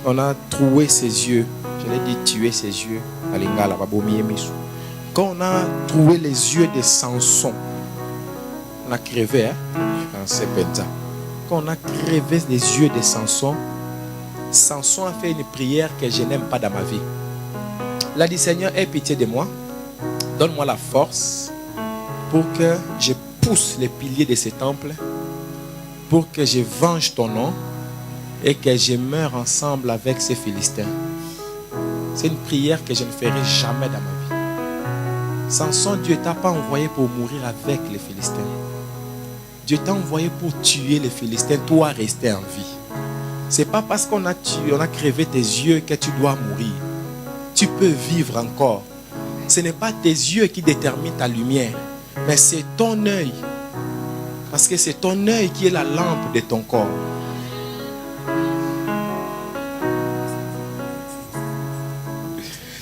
On a troué ses yeux. Je l'ai dit tuer ses yeux. Quand on a troué les yeux de Samson, on a crevé, Quand on a crevé les yeux de Samson, Samson a fait une prière que je n'aime pas dans ma vie. Il a dit, Seigneur, aie pitié de moi. Donne-moi la force pour que je pousse les piliers de ce temple, pour que je venge ton nom et que je meure ensemble avec ces Philistins. C'est une prière que je ne ferai jamais dans ma vie. Samson, Dieu ne t'a pas envoyé pour mourir avec les Philistins. Dieu t'a envoyé pour tuer les Philistins, toi rester en vie. Ce n'est pas parce qu'on a tué, on a crevé tes yeux que tu dois mourir. Tu peux vivre encore. Ce n'est pas tes yeux qui déterminent ta lumière, mais c'est ton œil. Parce que c'est ton œil qui est la lampe de ton corps.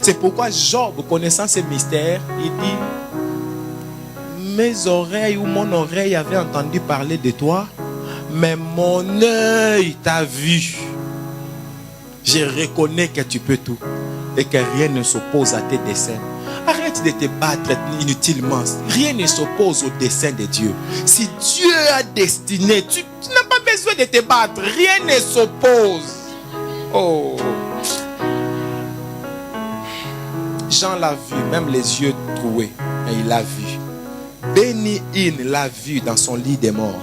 C'est pourquoi Job, connaissant ces mystères, il dit, mes oreilles ou mon oreille avait entendu parler de toi, mais mon œil t'a vu. Je reconnais que tu peux tout et que rien ne s'oppose à tes desseins. Arrête de te battre inutilement. Rien ne s'oppose au dessein de Dieu. Si Dieu a destiné, tu n'as pas besoin de te battre. Rien ne s'oppose. Oh. Jean l'a vu, même les yeux troués. Et il l'a vu. Béni-In l'a vu dans son lit des morts.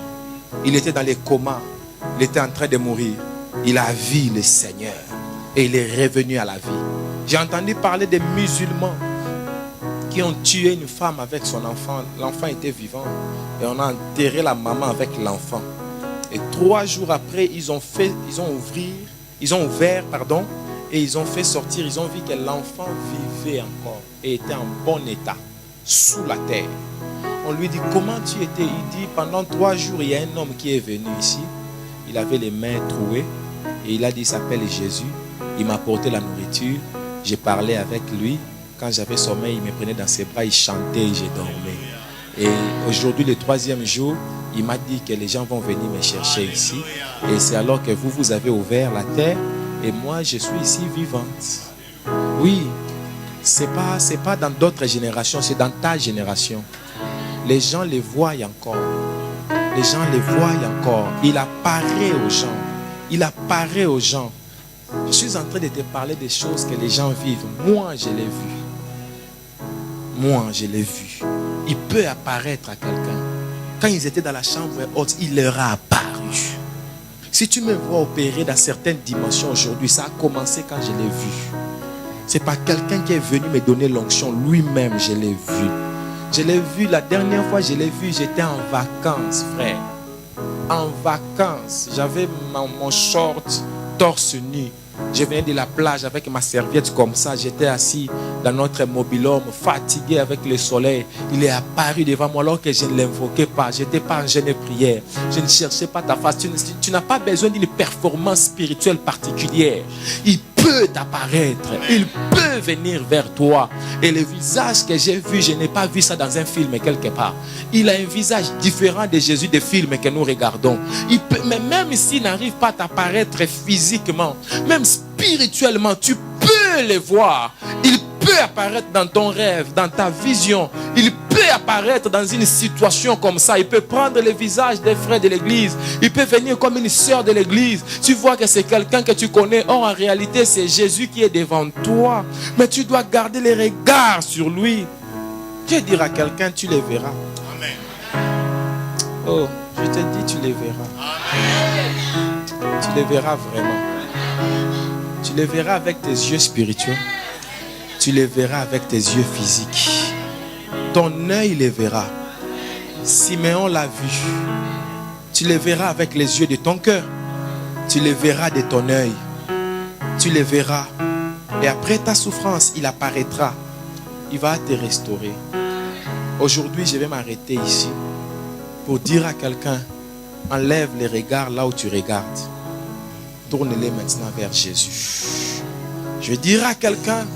Il était dans les comas. Il était en train de mourir. Il a vu le Seigneur. Et il est revenu à la vie. J'ai entendu parler des musulmans qui ont tué une femme avec son enfant. L'enfant était vivant. Et on a enterré la maman avec l'enfant. Et 3 jours après, ils ont ouvert, et ils ont fait sortir. Ils ont vu que l'enfant vivait encore et était en bon état, sous la terre. On lui dit, comment tu étais? Il dit, pendant 3 jours, il y a un homme qui est venu ici. Il avait les mains trouées. Et il a dit, il s'appelle Jésus. Il m'a apporté la nourriture. J'ai parlé avec lui. Quand j'avais sommeil, il me prenait dans ses bras, il chantait et je dormais. Et aujourd'hui, le 3e jour, il m'a dit que les gens vont venir me chercher ici. Et c'est alors que vous avez ouvert la terre. Et moi, je suis ici vivante. Oui, c'est pas dans d'autres générations, c'est dans ta génération. Les gens les voient encore. Les gens les voient encore. Il apparaît aux gens. Il apparaît aux gens. Je suis en train de te parler des choses que les gens vivent. Moi, je l'ai vu. Moi, je l'ai vu. Il peut apparaître à quelqu'un. Quand ils étaient dans la chambre haute, il leur a apparu. Si tu me vois opérer dans certaines dimensions aujourd'hui, ça a commencé quand je l'ai vu. Ce n'est pas quelqu'un qui est venu me donner l'onction. Lui-même, je l'ai vu. Je l'ai vu la dernière fois, je l'ai vu, j'étais en vacances, frère. En vacances. J'avais mon short torse nu. Je venais de la plage avec ma serviette comme ça. J'étais assis dans notre mobil-homme, fatigué avec le soleil. Il est apparu devant moi alors que je ne l'invoquais pas. Je n'étais pas en jeûne et prière. Je ne cherchais pas ta face. Tu n'as pas besoin d'une performance spirituelle particulière. Il peut t'apparaître. Il peut venir vers toi. Et le visage que j'ai vu, je n'ai pas vu ça dans un film quelque part. Il a un visage différent de Jésus des films que nous regardons. Mais même s'il n'arrive pas à t'apparaître physiquement, même spirituellement, tu peux le voir. Il peut apparaître dans ton rêve, dans ta vision. Il peut apparaître dans une situation comme ça. Il peut prendre le visage des frères de l'église. Il peut venir comme une sœur de l'église. Tu vois que c'est quelqu'un que tu connais. Or, en réalité, c'est Jésus qui est devant toi. Mais tu dois garder les regards sur lui. Tu vas dire à quelqu'un, tu les verras. Amen. Oh, je te dis, tu les verras. Amen. Tu les verras vraiment. Tu les verras avec tes yeux spirituels. Tu les verras avec tes yeux physiques. Ton œil les verra. Siméon l'a vu. Tu les verras avec les yeux de ton cœur. Tu les verras de ton œil. Tu les verras. Et après ta souffrance, il apparaîtra. Il va te restaurer. Aujourd'hui, je vais m'arrêter ici pour dire à quelqu'un, enlève les regards là où tu regardes. Tourne-les maintenant vers Jésus. Je vais dire à quelqu'un,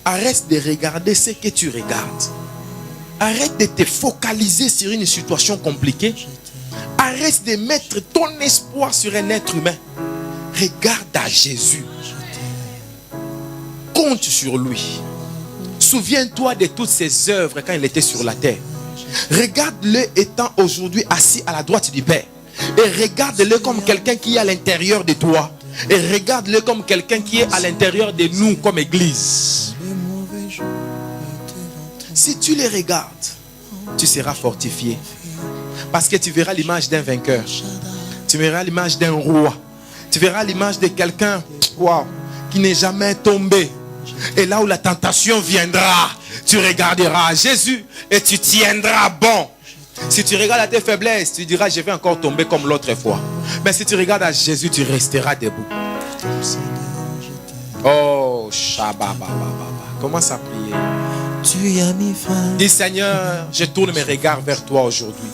arrête de regarder ce que tu regardes. Arrête de te focaliser sur une situation compliquée. Arrête de mettre ton espoir sur un être humain. Regarde à Jésus. Compte sur lui. Souviens-toi de toutes ses œuvres quand il était sur la terre. Regarde-le étant aujourd'hui assis à la droite du Père. Et regarde-le comme quelqu'un qui est à l'intérieur de toi. Et regarde-le comme quelqu'un qui est à l'intérieur de nous comme église. Si tu les regardes, tu seras fortifié. Parce que tu verras l'image d'un vainqueur. Tu verras l'image d'un roi. Tu verras l'image de quelqu'un qui n'est jamais tombé. Et là où la tentation viendra, tu regarderas Jésus et tu tiendras bon. Si tu regardes à tes faiblesses, tu diras, je vais encore tomber comme l'autre fois. Mais si tu regardes à Jésus, tu resteras debout. Oh, Shababa. Commence à prier. Dis, Seigneur, je tourne mes regards vers toi aujourd'hui.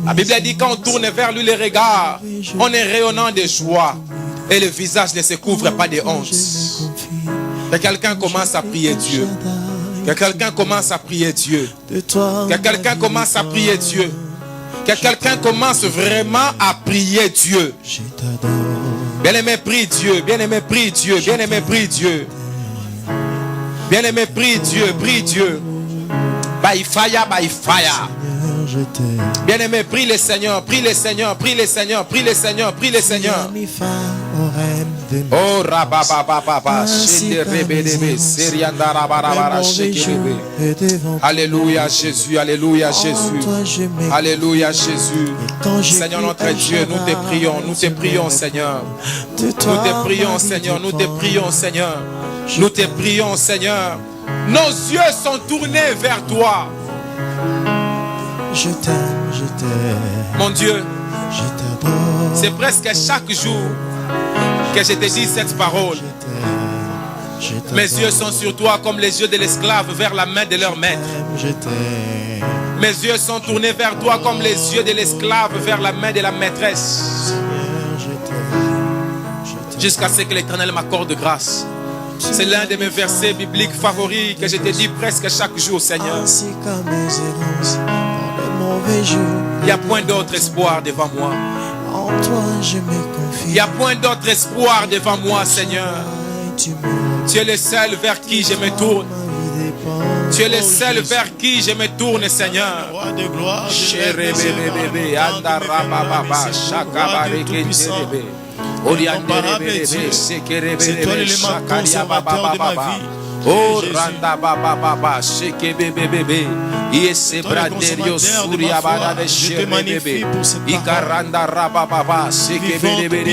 La Bible a dit, quand on tourne vers lui les regards, on est rayonnant de joie. Et le visage ne se couvre pas de honte. Que quelqu'un commence à prier Dieu. Que quelqu'un commence à prier Dieu. Que quelqu'un commence à prier Dieu. Que quelqu'un commence vraiment à prier Dieu. Bien-aimé, prie Dieu. Bien-aimé, prie Dieu. Bien-aimé, prie Dieu. Bien-aimé, prie Dieu. Prie Dieu. By fire, by fire. Bien-aimé, prie le Seigneur. Prie le Seigneur. Prie le Seigneur. Prie le Seigneur. Prie le Seigneur. Oh, rababababa. Alléluia, Jésus. Alléluia, Jésus. Alléluia, Jésus. Seigneur notre Dieu, nous te prions. Nous te prions, Seigneur. Nous te prions, Seigneur. Nous te prions, Seigneur. Nous te prions, Seigneur. Nos yeux sont tournés vers toi. Je t'aime, je t'aime. Mon Dieu, je t'adore. C'est presque chaque jour que je te dis cette parole. Mes yeux sont sur toi comme les yeux de l'esclave vers la main de leur maître. Je t'aime. Mes yeux sont tournés vers toi comme les yeux de l'esclave vers la main de la maîtresse. Jusqu'à ce que l'Éternel m'accorde grâce. C'est l'un de mes versets bibliques favoris que je te dis presque chaque jour, Seigneur. Ainsi comme mes errances dans les mauvais jours. Il n'y a point d'autre espoir devant moi. En toi je me confie. Il n'y a point d'autre espoir devant moi, Seigneur. Tu es le seul vers qui je me tourne. Tu es le seul vers qui je me tourne, Seigneur. Roi de gloire, C'est toi l'élément conservateur de ma vie. Oh, Randa Baba Baba, Sheke Bebe Bebe, Yese Braderio Suria Bada de Sheke Bebe, Ikaranda Raba Baba, Sheke Bebe Bebe,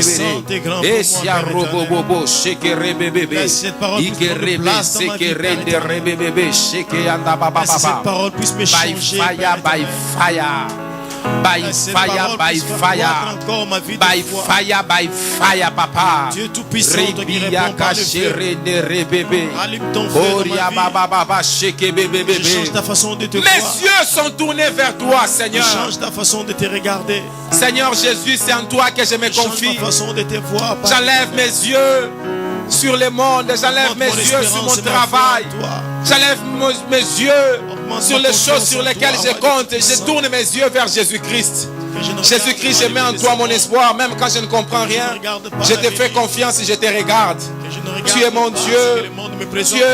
Esia Robo Bobo, Sheke Rebe Bebe, Ikerebe, Sheke Rende Rebe Bebe, Sheke Anda Baba Baba, by fire, by fire. By fire, by fire, by fire, by fire, papa. Dieu tout-puissant, toi qui réponds par le feu. Allume ton feu dans ma vie. Je change ta façon de te voir. Mes yeux sont tournés vers toi, Seigneur. Je change ta façon de te regarder. Seigneur Jésus, c'est en toi que je me confie. Change ma façon de te voir. J'enlève mes yeux sur le monde. J'enlève mes yeux sur mon travail. J'enlève mes yeux sur les choses sur lesquelles je compte. Et je tourne mes yeux vers Jésus-Christ. Jésus-Christ, je mets en toi mon espoir. Même quand je ne comprends rien, je te fais confiance et je te regarde. Tu es mon Dieu. Dieu,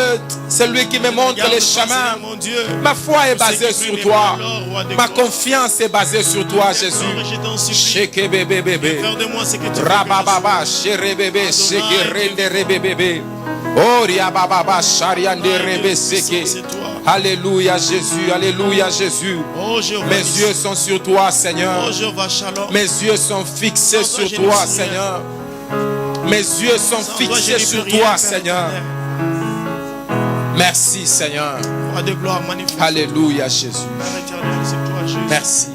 c'est lui qui me montre les chemins. Ma foi est basée sur toi. Ma confiance est basée sur toi, Jésus. Sheke bébé bébé. Rabababa, chere bébé, sheke rende rebe bébé. Oria bababa, shariande rebe seke. Alléluia Jésus, alléluia Jésus. Mes yeux sont sur toi, Seigneur. Mes yeux sont fixés sur toi, Seigneur. Mes yeux sont fixés sur toi, Seigneur. Merci, Seigneur. Alléluia Jésus. Merci.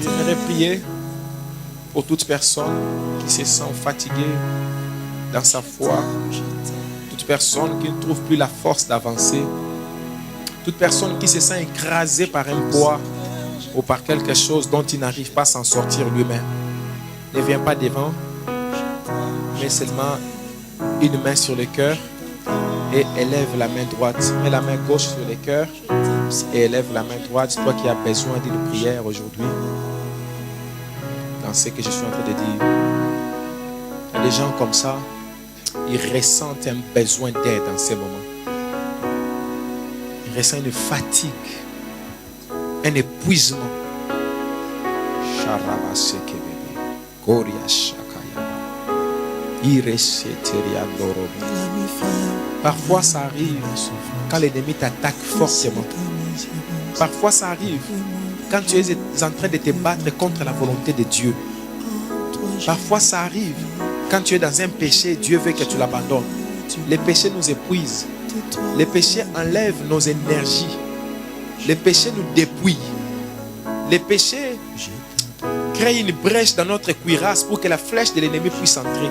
J'aimerais prier pour toute personne qui se sent fatiguée dans sa foi. Toute personne qui ne trouve plus la force d'avancer. Toute personne qui se sent écrasée par un poids ou par quelque chose dont il n'arrive pas à s'en sortir lui-même. Ne viens pas devant, mais seulement une main sur le cœur et élève la main droite. Mets la main gauche sur le cœur et élève la main droite. Toi qui as besoin d'une prière aujourd'hui, dans ce que je suis en train de dire. Il y a des gens comme ça, ils ressentent un besoin d'aide en ces moments. Ils ressentent une fatigue, un épuisement. Parfois ça arrive quand l'ennemi t'attaque fortement. Parfois ça arrive quand tu es en train de te battre contre la volonté de Dieu. Parfois ça arrive quand tu es dans un péché, Dieu veut que tu l'abandonnes. Les péchés nous épuisent. Les péchés enlèvent nos énergies. Les péchés nous dépouillent. Les péchés créent une brèche dans notre cuirasse pour que la flèche de l'ennemi puisse entrer.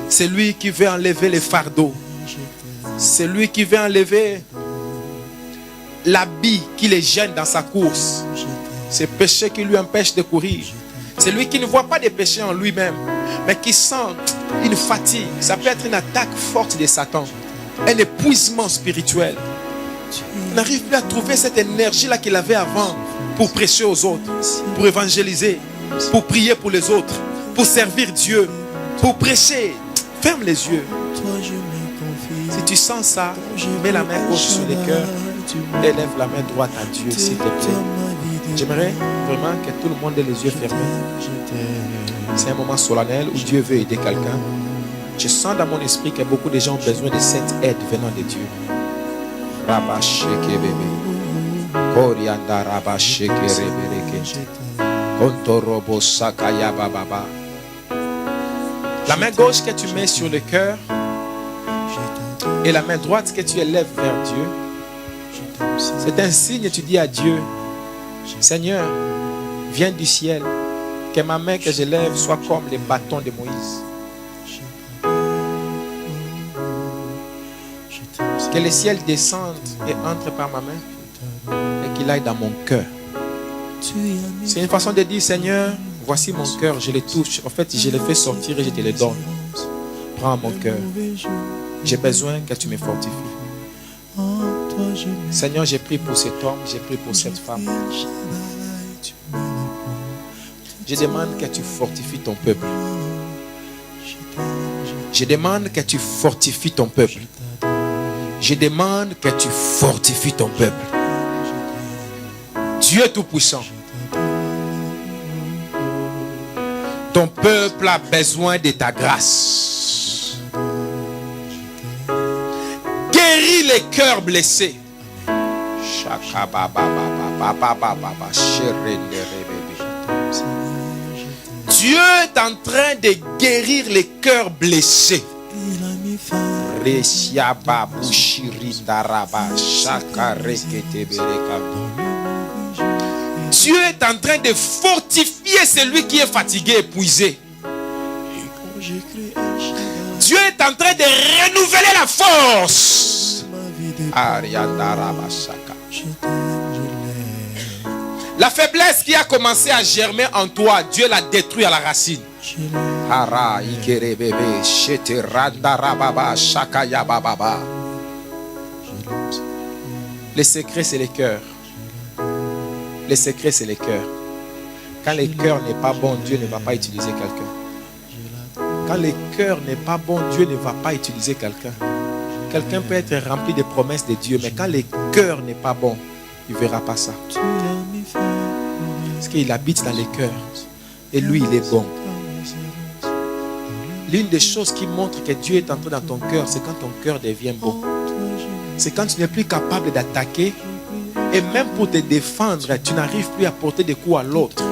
C'est lui qui veut enlever les fardeaux. C'est lui qui veut enlever l'habit qui les gêne dans sa course. Ces péchés qui lui empêchent de courir. C'est lui qui ne voit pas des péchés en lui-même, mais qui sent une fatigue. Ça peut être une attaque forte de Satan. Un épuisement spirituel. Il n'arrive plus à trouver cette énergie-là qu'il avait avant pour prêcher aux autres, pour évangéliser, pour prier pour les autres, pour servir Dieu, pour prêcher. Ferme les yeux. Si tu sens ça, mets la main gauche sur le cœur et lève la main droite à Dieu, s'il te plaît. J'aimerais vraiment que tout le monde ait les yeux fermés. C'est un moment solennel où Dieu veut aider quelqu'un. Je sens dans mon esprit que beaucoup de gens ont besoin de cette aide venant de Dieu. Rabasheke bébé. Korianda rabasheke rebeleke. Kontorobo sakaya bababa. La main gauche que tu mets sur le cœur et la main droite que tu élèves vers Dieu, c'est un signe, tu dis à Dieu, Seigneur, viens du ciel, que ma main que je lève soit comme les bâtons de Moïse. Que le ciel descende et entre par ma main et qu'il aille dans mon cœur. C'est une façon de dire, Seigneur, voici mon cœur, je le touche. En fait, je le fais sortir et je te le donne. Prends mon cœur. J'ai besoin que tu me fortifies. Seigneur, j'ai prié pour cet homme, j'ai prié pour cette femme. Je demande que tu fortifies ton peuple. Je demande que tu fortifies ton peuple. Je demande que tu fortifies ton peuple. Dieu Tout-Puissant. Ton peuple a besoin de ta grâce. Guéris les cœurs blessés. Dieu est en train de guérir les cœurs blessés. Dieu est en train de fortifier celui qui est fatigué, épuisé. Dieu est en train de renouveler la force. La faiblesse qui a commencé à germer en toi, Dieu l'a détruit à la racine. Le secret, c'est les cœurs. Le secret, c'est les cœurs. Quand le cœur n'est pas bon, Dieu ne va pas utiliser quelqu'un. Quand le cœur n'est pas bon, Dieu ne va pas utiliser quelqu'un. Quelqu'un peut être rempli des promesses de Dieu, mais quand le cœur n'est pas bon, il ne verra pas ça. Parce qu'il habite dans les cœurs. Et lui, il est bon. L'une des choses qui montre que Dieu est entré dans ton cœur, c'est quand ton cœur devient bon. C'est quand tu n'es plus capable d'attaquer. Et même pour te défendre, tu n'arrives plus à porter des coups à l'autre.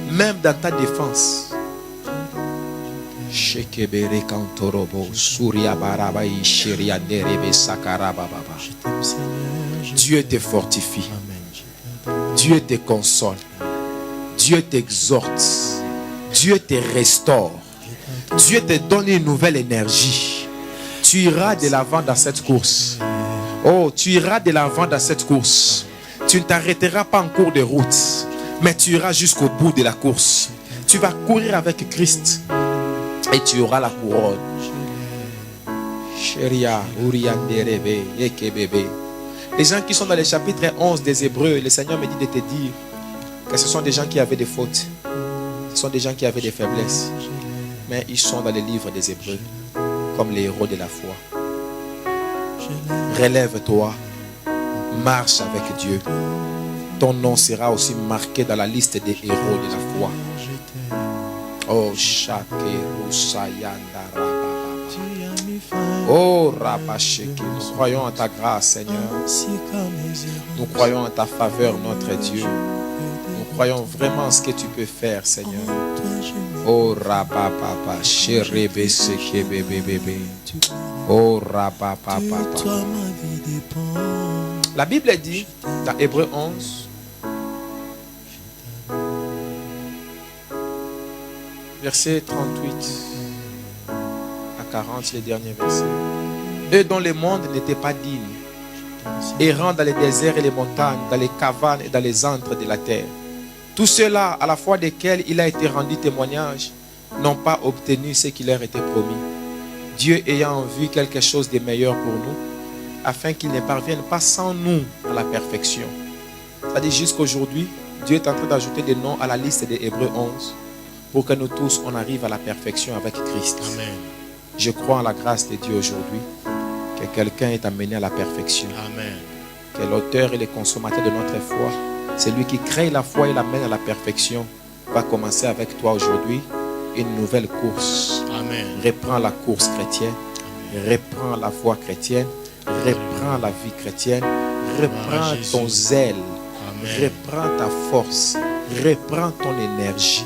Même dans ta défense. Dieu te fortifie. Dieu te console. Dieu t'exhorte. Dieu te restaure. Dieu te donne une nouvelle énergie. Tu iras de l'avant dans cette course. Oh, tu iras de l'avant dans cette course. Tu ne t'arrêteras pas en cours de route, mais tu iras jusqu'au bout de la course. Tu vas courir avec Christ et tu auras la couronne. Les gens qui sont dans le chapitre 11 des Hébreux, le Seigneur me dit de te dire que ce sont des gens qui avaient des fautes. Ce sont des gens qui avaient des faiblesses. Mais ils sont dans le livre des Hébreux comme les héros de la foi. Relève-toi, marche avec Dieu. Ton nom sera aussi marqué dans la liste des héros de la foi. Oh, Shakeru Sayanda Rababa. Oh, Rabasheke. Nous croyons en ta grâce, Seigneur. Nous croyons en ta faveur, notre Dieu. Nous croyons vraiment en ce que tu peux faire, Seigneur. Oh, Rababa, Sherebe Seke Bébé. Oh, Rababa. La Bible dit dans Hébreux 11, verset 38 à 40, les derniers versets. Eux dont le monde n'était pas digne, errant dans les déserts et les montagnes, dans les cavernes et dans les antres de la terre. Tous ceux-là, à la fois desquels il a été rendu témoignage, n'ont pas obtenu ce qui leur était promis. Dieu ayant vu quelque chose de meilleur pour nous, afin qu'ils ne parviennent pas sans nous à la perfection. C'est-à-dire jusqu'aujourd'hui, Dieu est en train d'ajouter des noms à la liste des Hébreux 11 pour que nous tous, on arrive à la perfection avec Christ. Amen. Je crois en la grâce de Dieu aujourd'hui que quelqu'un est amené à la perfection. Amen. Que l'auteur et le consommateur de notre foi, celui qui crée la foi et l'amène à la perfection, va commencer avec toi aujourd'hui une nouvelle course. Amen. Reprends la course chrétienne, reprends la foi chrétienne, reprends la vie chrétienne, reprends ton zèle, reprends ta force, reprends ton énergie,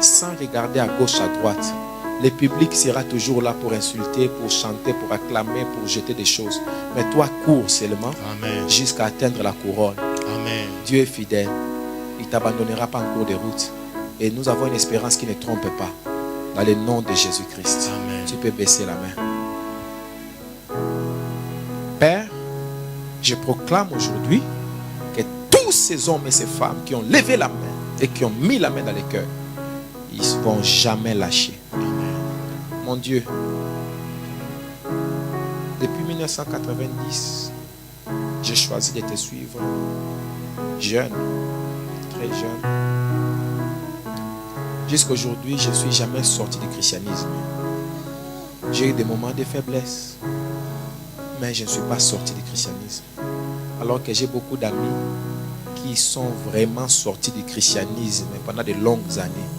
sans regarder à gauche, à droite. Le public sera toujours là pour insulter, pour chanter, pour acclamer, pour jeter des choses. Mais toi, cours seulement jusqu'à atteindre la couronne. Amen. Dieu est fidèle. Il ne t'abandonnera pas en cours de route. Et nous avons une espérance qui ne trompe pas. Dans le nom de Jésus-Christ. Tu peux baisser la main. Père, je proclame aujourd'hui que tous ces hommes et ces femmes qui ont levé la main et qui ont mis la main dans les cœurs, ils ne vont jamais lâcher. Mon Dieu, depuis 1990, j'ai choisi de te suivre jeune, très jeune. Jusqu'à aujourd'hui, je ne suis jamais sorti du christianisme. J'ai eu des moments de faiblesse, mais je ne suis pas sorti du christianisme. Alors que j'ai beaucoup d'amis qui sont vraiment sortis du christianisme pendant de longues années.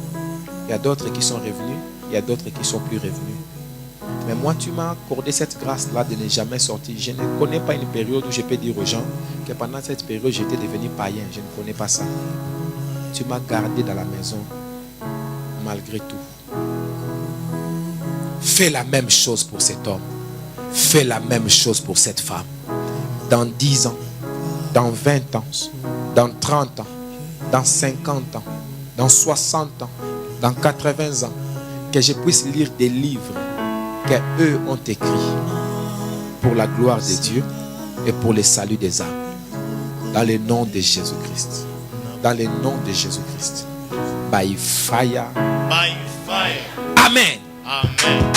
Il y a d'autres qui sont revenus, il y a d'autres qui ne sont plus revenus. Mais moi, tu m'as accordé cette grâce-là de ne jamais sortir. Je ne connais pas une période où je peux dire aux gens que pendant cette période, j'étais devenu païen. Je ne connais pas ça. Tu m'as gardé dans la maison, malgré tout. Fais la même chose pour cet homme. Fais la même chose pour cette femme. Dans 10 ans, dans 20 ans, dans 30 ans, dans 50 ans, dans 60 ans, dans 80 ans, que je puisse lire des livres qu'eux ont écrits pour la gloire de Dieu et pour le salut des âmes. Dans le nom de Jésus-Christ. Dans le nom de Jésus-Christ. By fire. By fire. Amen. Amen.